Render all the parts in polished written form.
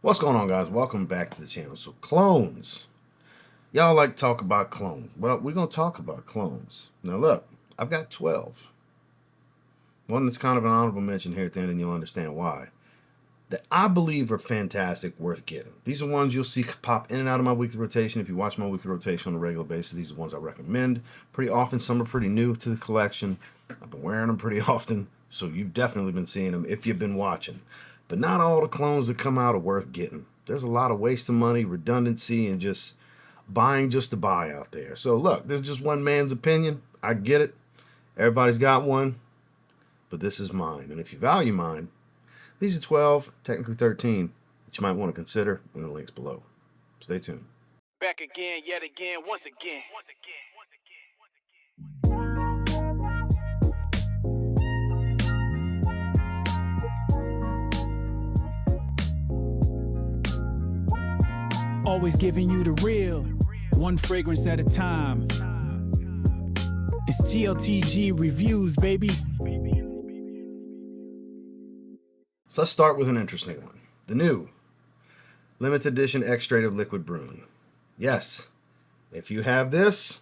What's going on, guys? Welcome back to the channel. So clones, y'all like to talk about clones. Well, we're gonna talk about clones. Now look, I've got 12. One that's kind of an honorable mention here at the end, and you'll understand why, that I believe are fantastic, worth getting. These are ones you'll see pop in and out of my weekly rotation. If you watch my weekly rotation on a regular basis, these are the ones I recommend pretty often. Some are pretty new to the collection. I've been wearing them pretty often, so you've definitely been seeing them if you've been watching. But not all the clones that come out are worth getting. There's a lot of waste of money, redundancy, and just buying just to buy out there. So look, this is just one man's opinion. I get it. Everybody's got one, but this is mine. And if you value mine, these are 12, technically 13, that you might want to consider in the links below. Stay tuned. Back again, yet again, once again. Always giving you the real, one fragrance at a time. It's TLTG reviews, baby. So let's start with an interesting one. The new limited edition Extrait of Liquid Brun. Yes, if you have this,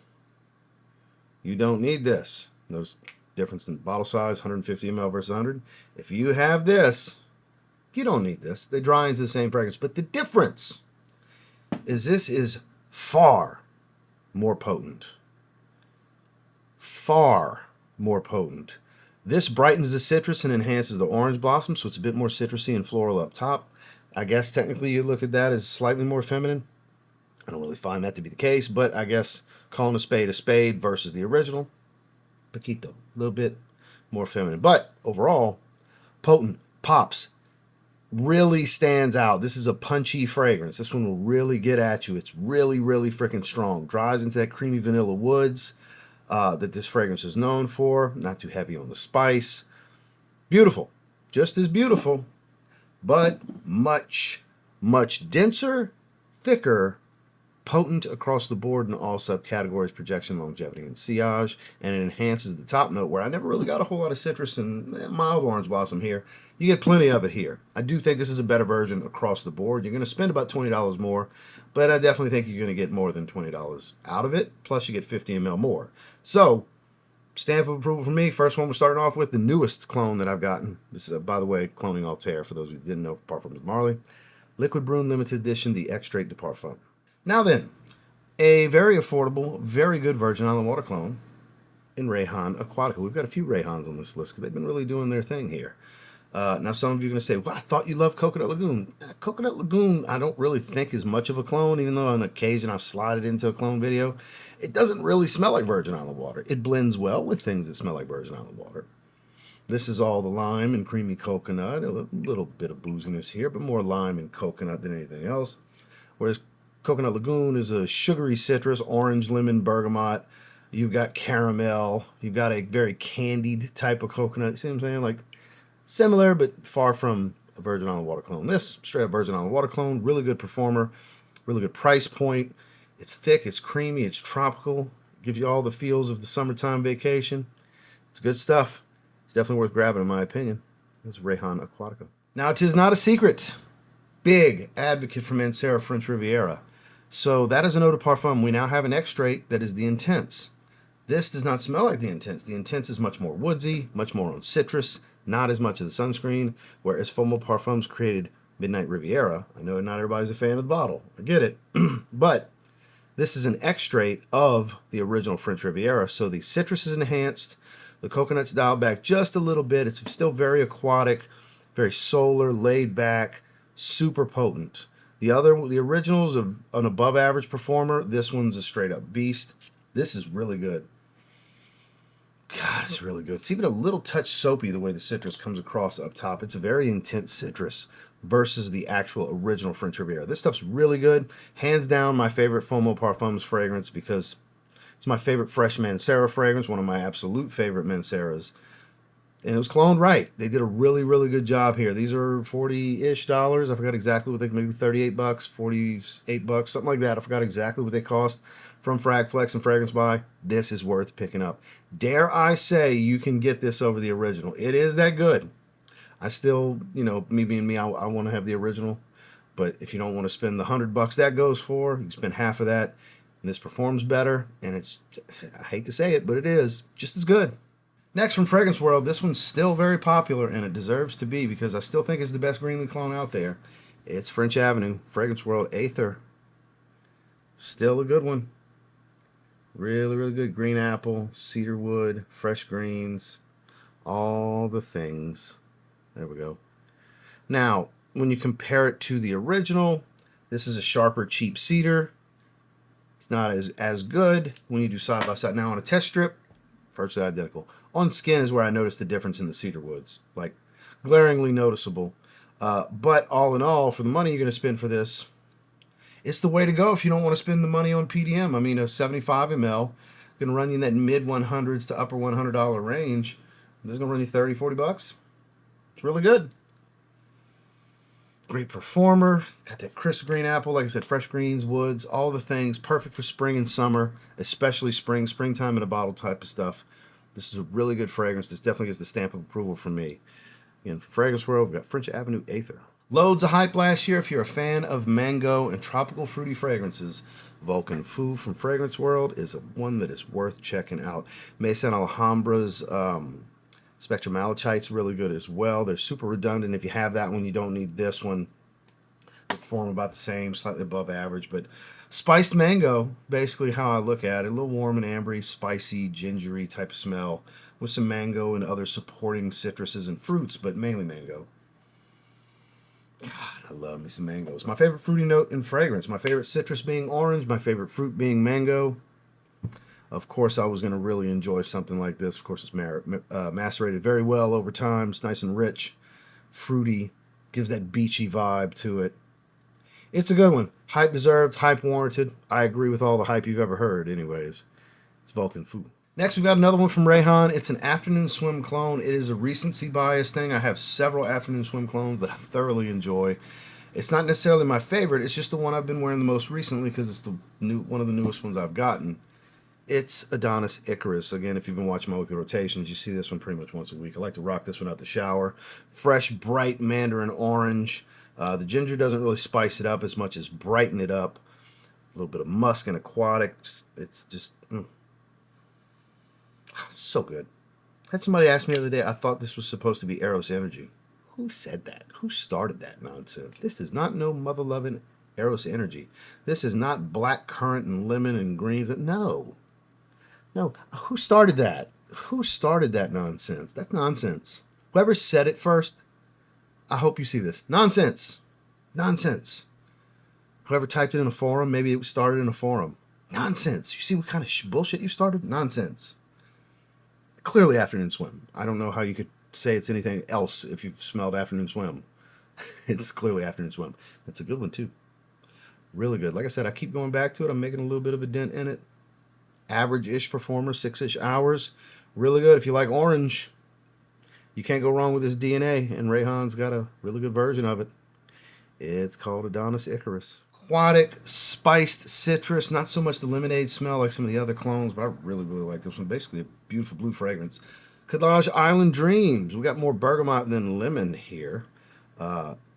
you don't need this. Notice difference in bottle size, 150 ml versus 100. If you have this, you don't need this. They dry into the same fragrance, but the difference is this is far more potent. Far more potent. This brightens the citrus and enhances the orange blossom, so it's a bit more citrusy and floral up top. I guess technically you look at that as slightly more feminine. I don't really find that to be the case, but I guess calling a spade versus the original, poquito, a little bit more feminine. But overall, potent, pops, really stands out. This is a punchy fragrance. This one will really get at you. It's really, really freaking strong. Dries into that creamy vanilla woods that this fragrance is known for. Not too heavy on the spice. Beautiful. Just as beautiful, but much, much denser, thicker, potent across the board in all subcategories, projection, longevity, and sillage, and it enhances the top note where I never really got a whole lot of citrus and mild orange blossom here. You get plenty of it here. I do think this is a better version across the board. You're going to spend about $20 more, but I definitely think you're going to get more than $20 out of it, plus you get 50 ml more. So, stamp of approval from me. First one we're starting off with, the newest clone that I've gotten. This is, by the way, cloning Altair, for those who didn't know, Parfum is Marley. Liquid Brun Limited Edition, the Extrait de Parfum. Now then, a very affordable, very good Virgin Island water clone in Rayhaan Aquatica. We've got a few Rayhaans on this list because they've been really doing their thing here. Now, some of you are going to say, well, I thought you loved Coconut Lagoon. Coconut Lagoon, I don't really think is much of a clone, even though on occasion I slide it into a clone video. It doesn't really smell like Virgin Island water. It blends well with things that smell like Virgin Island water. This is all the lime and creamy coconut. A little bit of booziness here, but more lime and coconut than anything else. Whereas Coconut Lagoon is a sugary citrus, orange, lemon, bergamot. You've got caramel. You've got a very candied type of coconut. See what I'm saying? Like similar, but far from a Virgin Island water clone. This, straight up Virgin Island water clone. Really good performer. Really good price point. It's thick. It's creamy. It's tropical. Gives you all the feels of the summertime vacation. It's good stuff. It's definitely worth grabbing, in my opinion. This is Rayhaan Aquatica. Now, it is not a secret. Big advocate for Mancera French Riviera. So that is an eau de parfum. We now have an extrait that is the Intense. This does not smell like the Intense. The Intense is much more woodsy, much more on citrus, not as much of the sunscreen, whereas Fomo Parfums created Midnight Riviera. I know not everybody's a fan of the bottle. I get it. But this is an extrait of the original French Riviera. So the citrus is enhanced. The coconut's dialed back just a little bit. It's still very aquatic, very solar, laid back, super potent. The original's an above average performer. This one's a straight up beast. This is really good. God, it's really good. It's even a little touch soapy the way the citrus comes across up top. It's a very intense citrus versus the actual original French Riviera. This stuff's really good. Hands down my favorite Fomo Parfums fragrance because it's my favorite fresh Mancera fragrance, one of my absolute favorite Manceras. And it was cloned right. They did a really, really good job here. These are $40-ish. I forgot exactly what they, maybe 38 bucks, 48 bucks, something like that. I forgot exactly what they cost from Fragflex and Fragrance Buy. This is worth picking up. Dare I say you can get this over the original. It is that good. I still, you know, me being me, I want to have the original. But if you don't want to spend the $100 that goes for, you can spend half of that, and this performs better. And it's, I hate to say it, but it is just as good. Next from Fragrance World, this one's still very popular, and it deserves to be because I still think it's the best Greenley clone out there. It's French Avenue, Fragrance World Aether. Still a good one. Really, really good. Green apple, cedar wood, fresh greens, all the things. There we go. Now, when you compare it to the original, this is a sharper, cheap cedar. It's not as good when you do side by side. Now on a test strip, virtually identical. On skin is where I noticed the difference in the cedar woods, like glaringly noticeable. But all in all, for the money you're going to spend for this, it's the way to go if you don't want to spend the money on PDM. I mean, a 75 ml going to run you in that mid 100s to upper $100 range. This is going to run you 30, 40 bucks. It's really good. Great performer. Got that crisp green apple, like I said, fresh greens, woods, all the things. Perfect for spring and summer, especially springtime in a bottle type of stuff. This is a really good fragrance. This definitely gets the stamp of approval from me. Again, for Fragrance World, we've got French Avenue Aether. Loads of hype last year if you're a fan of mango and tropical fruity fragrances. Vulcan Foo from Fragrance World is one that is worth checking out. Mesa and Alhambra's Spectrum Malachite's really good as well. They're super redundant. If you have that one, you don't need this one. They perform about the same, slightly above average. But spiced mango, basically how I look at it. A little warm and ambery, spicy, gingery type of smell with some mango and other supporting citruses and fruits, but mainly mango. God, I love me some mangoes. My favorite fruity note in fragrance. My favorite citrus being orange. My favorite fruit being mango. Of course, I was going to really enjoy something like this. Of course, it's macerated very well over time. It's nice and rich, fruity, gives that beachy vibe to it. It's a good one. Hype deserved, hype warranted. I agree with all the hype you've ever heard anyways. It's Vulcan Foo. Next, we've got another one from Rayhaan. It's an afternoon swim clone. It is a recency bias thing. I have several afternoon swim clones that I thoroughly enjoy. It's not necessarily my favorite. It's just the one I've been wearing the most recently because it's one of the newest ones I've gotten. It's Adonis Icarus. Again, if you've been watching my weekly rotations, you see this one pretty much once a week. I like to rock this one out the shower. Fresh, bright mandarin orange. The ginger doesn't really spice it up as much as brighten it up. A little bit of musk and aquatic. It's just so good. I had somebody ask me the other day, I thought this was supposed to be Eros Energy. Who said that? Who started that nonsense? This is not no mother-loving Eros Energy. This is not black currant and lemon and greens. No. No, who started that? Who started that nonsense? That's nonsense. Whoever said it first, I hope you see this. Nonsense. Nonsense. Whoever typed it in a forum, maybe it started in a forum. Nonsense. You see what kind of bullshit you started? Nonsense. Clearly afternoon swim. I don't know how you could say it's anything else if you've smelled afternoon swim. It's clearly afternoon swim. It's a good one too. Really good. Like I said, I keep going back to it. I'm making a little bit of a dent in it. Average-ish performer, 6-ish hours. Really good. If you like orange, you can't go wrong with this DNA, and Rayhaan's got a really good version of it. It's called Adonis Icarus. Aquatic, spiced citrus. Not so much the lemonade smell like some of the other clones, but I really, really like this one. Basically a beautiful blue fragrance. Khadlaj Island Dreams. We got more bergamot than lemon here.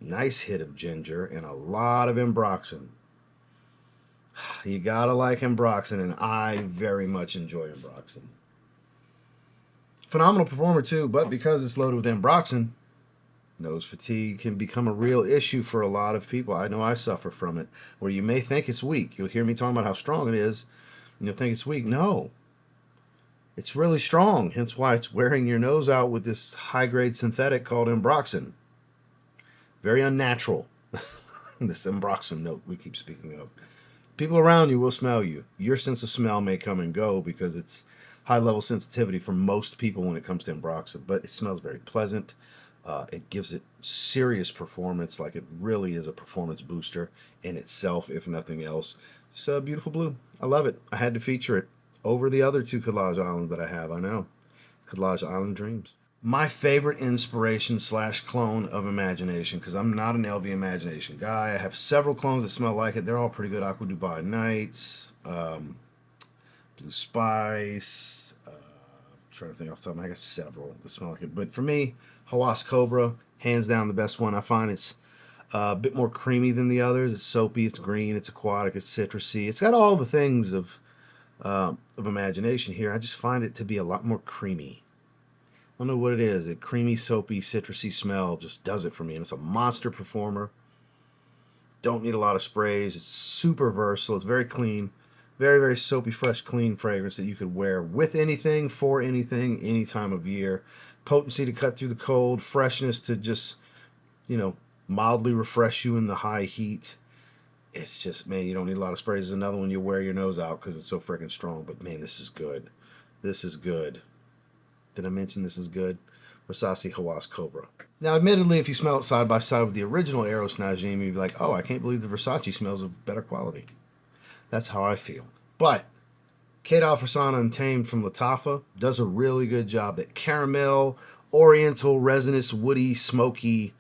Nice hit of ginger and a lot of ambroxan. You gotta like ambroxan, and I very much enjoy ambroxan. Phenomenal performer too, but because it's loaded with ambroxan, nose fatigue can become a real issue for a lot of people. I know I suffer from it, where you may think it's weak. You'll hear me talking about how strong it is, and you'll think it's weak. No, it's really strong, hence why it's wearing your nose out with this high-grade synthetic called ambroxan. Very unnatural, this ambroxan note we keep speaking of. People around you will smell you. Your sense of smell may come and go because it's high-level sensitivity for most people when it comes to ambroxan, but it smells very pleasant. It gives it serious performance, like it really is a performance booster in itself, if nothing else. It's a beautiful blue. I love it. I had to feature it over the other two Khadlaj Islands that I have. I know. It's Khadlaj Island Dreams. My favorite inspiration / clone of Imagination, because I'm not an LV Imagination guy. I have several clones that smell like it. They're all pretty good. Aqua Dubai Nights, Blue Spice. I'm trying to think off the top of my head. I got several that smell like it. But for me, Hawas Cobra, hands down the best one. I find it's A bit more creamy than the others. It's soapy, it's green, it's aquatic, it's citrusy. It's got all the things of imagination here. I just find it to be a lot more creamy. I don't know what it is. That creamy, soapy, citrusy smell just does it for me. And it's a monster performer. Don't need a lot of sprays. It's super versatile. It's very clean. Very, very soapy, fresh, clean fragrance that you could wear with anything, for anything, any time of year. Potency to cut through the cold. Freshness to just, mildly refresh you in the high heat. It's just, man, you don't need a lot of sprays. There's another one you wear your nose out because it's so freaking strong. But, man, this is good. This is good. Did I mention this is good? Rasasi, Hawas, Kobra. Now, admittedly, if you smell it side by side with the original Eros Najim, you'd be like, oh, I can't believe the Versace smells of better quality. That's how I feel. But Qaed Fursan Untamed from Lattafa does a really good job. That caramel, oriental, resinous, woody, smoky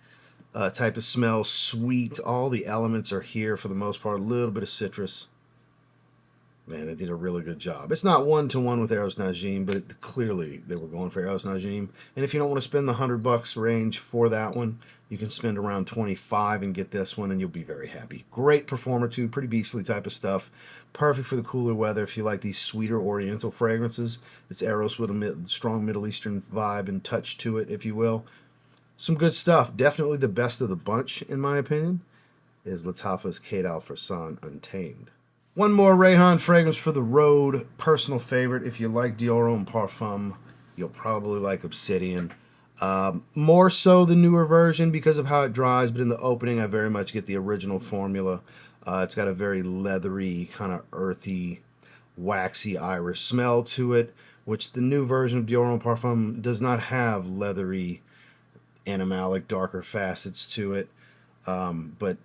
type of smell, sweet. All the elements are here for the most part. A little bit of citrus. Man, they did a really good job. It's not one-to-one with Eros Najim, but clearly they were going for Eros Najim. And if you don't want to spend the $100 range for that one, you can spend around $25 and get this one, and you'll be very happy. Great performer, too. Pretty beastly type of stuff. Perfect for the cooler weather if you like these sweeter oriental fragrances. It's Eros with a strong Middle Eastern vibe and touch to it, if you will. Some good stuff. Definitely the best of the bunch, in my opinion, is Lattafa's Qaed Fursan Untamed. One more Rayhaan fragrance for the road. Personal favorite. If you like Dior and Parfum, you'll probably like Obsidian. More so the newer version because of how it dries, but in the opening, I very much get the original formula. It's got a very leathery, kind of earthy, waxy iris smell to it, which the new version of Dior and Parfum does not have leathery, animalic, darker facets to it. But,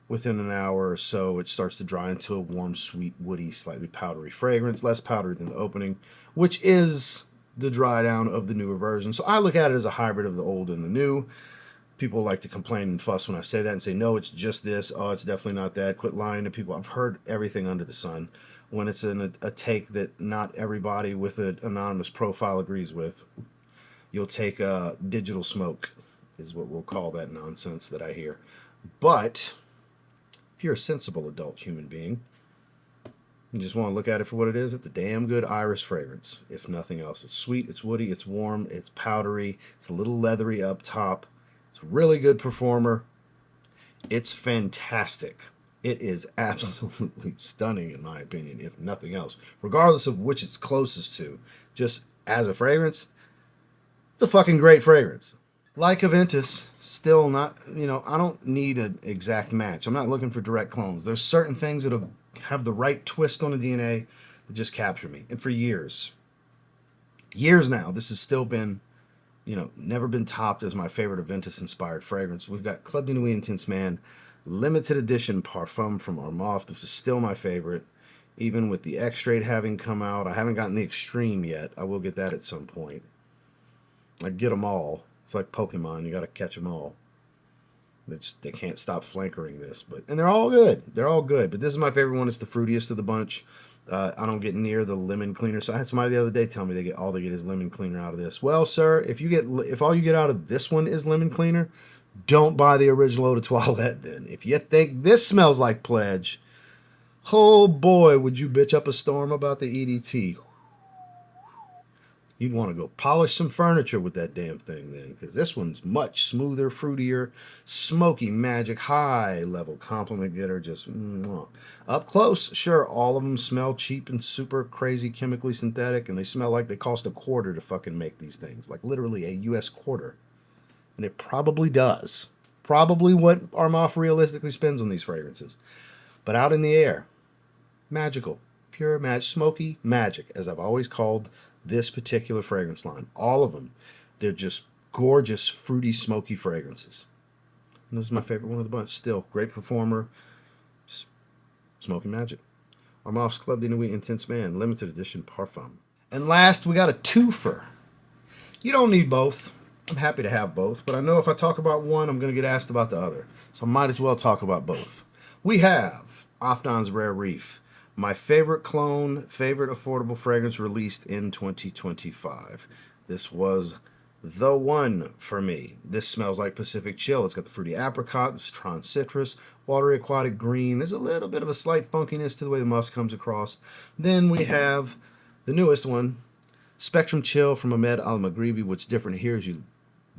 within an hour or so, it starts to dry into a warm, sweet, woody, slightly powdery fragrance. Less powdery than the opening, which is the dry down of the newer version. So I look at it as a hybrid of the old and the new. People like to complain and fuss when I say that and say, no, it's just this. Oh, it's definitely not that. Quit lying to people. I've heard everything under the sun. When it's in a take that not everybody with an anonymous profile agrees with, you'll take digital smoke is what we'll call that nonsense that I hear. But if you're a sensible adult human being, you just want to look at it for what it is, it's a damn good iris fragrance, if nothing else. It's sweet, it's woody, it's warm, it's powdery, it's a little leathery up top. It's a really good performer. It's fantastic. It is absolutely stunning, in my opinion, if nothing else. Regardless of which it's closest to, just as a fragrance, it's a fucking great fragrance. Like Aventus, still not, I don't need an exact match. I'm not looking for direct clones. There's certain things that'll have the right twist on the DNA that just capture me. And for years now, this has still been, never been topped as my favorite Aventus-inspired fragrance. We've got Club de Nuit Intense Man, limited edition Parfum from Armaf. This is still my favorite, even with the Extrait having come out. I haven't gotten the Extreme yet. I will get that at some point. I get them all. It's like Pokemon. You got to catch them all. They can't stop flankering this. And they're all good. They're all good. But this is my favorite one. It's the fruitiest of the bunch. I don't get near the lemon cleaner. So I had somebody the other day tell me all they get is lemon cleaner out of this. Well, sir, if all you get out of this one is lemon cleaner, don't buy the original Eau de Toilette then. If you think this smells like Pledge, oh boy, would you bitch up a storm about the EDT. You'd want to go polish some furniture with that damn thing then, because this one's much smoother, fruitier, smoky magic, high-level compliment getter, just up close. Sure, all of them smell cheap and super crazy chemically synthetic, and they smell like they cost $0.25 to fucking make these things, like literally a U.S. quarter. And it probably does. Probably what Armaf realistically spends on these fragrances. But out in the air, magical, pure magic, smoky magic, as I've always called this particular fragrance line. All of them. They're just gorgeous, fruity, smoky fragrances. And this is my favorite one of the bunch. Still, great performer. Just smoky magic. Armaf's Club de Nuit Intense Man, limited edition Parfum. And last, we got a twofer. You don't need both. I'm happy to have both, but I know if I talk about one, I'm going to get asked about the other. So I might as well talk about both. We have Afnan's Rare Reef. My favorite clone, favorite affordable fragrance released in 2025. This was the one for me. This smells like Pacific Chill. It's got the fruity apricot, the citron citrus, watery aquatic green. There's a little bit of a slight funkiness to the way the musk comes across. Then we have the newest one, Spectrum Chill from Ahmed Al Maghribi. What's different here is you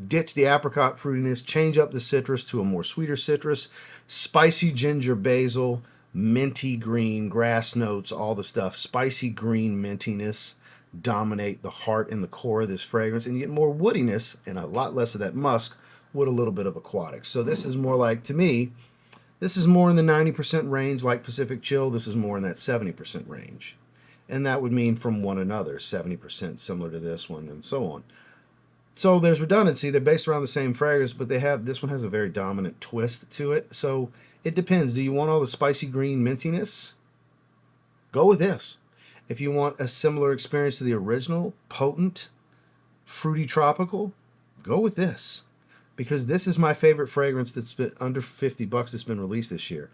ditch the apricot fruitiness, change up the citrus to a more sweeter citrus, spicy ginger basil, minty green, grass notes, all the stuff. Spicy green mintiness dominate the heart and the core of this fragrance, and you get more woodiness and a lot less of that musk with a little bit of aquatic. So this is more like, to me, this is more in the 90% range like Pacific Chill. This is more in that 70% range. And that would mean from one another, 70% similar to this one and so on. So there's redundancy. They're based around the same fragrance, but this one has a very dominant twist to it. So it depends. Do you want all the spicy green mintiness? Go with this. If you want a similar experience to the original, potent, fruity tropical, go with this. Because this is my favorite fragrance that's been under $50 that's been released this year.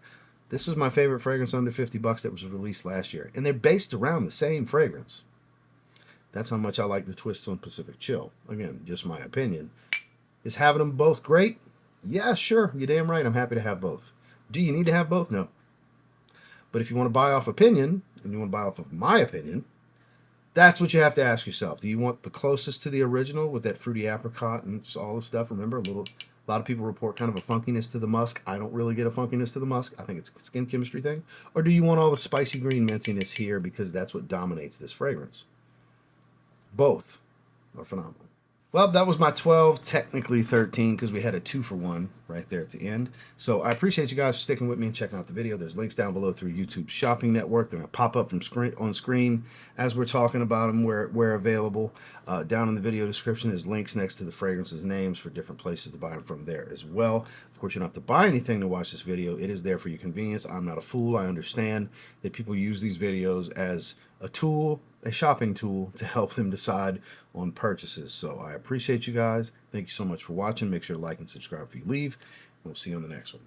This was my favorite fragrance under $50 that was released last year. And they're based around the same fragrance. That's how much I like the twists on Pacific Chill. Again, just my opinion. Is having them both great? Yeah, sure. You're damn right. I'm happy to have both. Do you need to have both? No. But if you want to buy off opinion, and you want to buy off of my opinion, that's what you have to ask yourself. Do you want the closest to the original with that fruity apricot and just all the stuff? Remember, a lot of people report kind of a funkiness to the musk. I don't really get a funkiness to the musk. I think it's a skin chemistry thing. Or do you want all the spicy green mintiness here because that's what dominates this fragrance? Both are phenomenal. Well, that was my 12, technically 13, because we had a 2-for-1 right there at the end. So I appreciate you guys for sticking with me and checking out the video. There's links down below through YouTube's shopping network. They're going to pop up on screen as we're talking about them where available. Down in the video description is links next to the fragrances names for different places to buy them from there as well. Of course, you don't have to buy anything to watch this video. It is there for your convenience. I'm not a fool. I understand that people use these videos as a tool, a shopping tool to help them decide on purchases. So I appreciate you guys. Thank you so much for watching. Make sure to like and subscribe before you leave. We'll see you on the next one.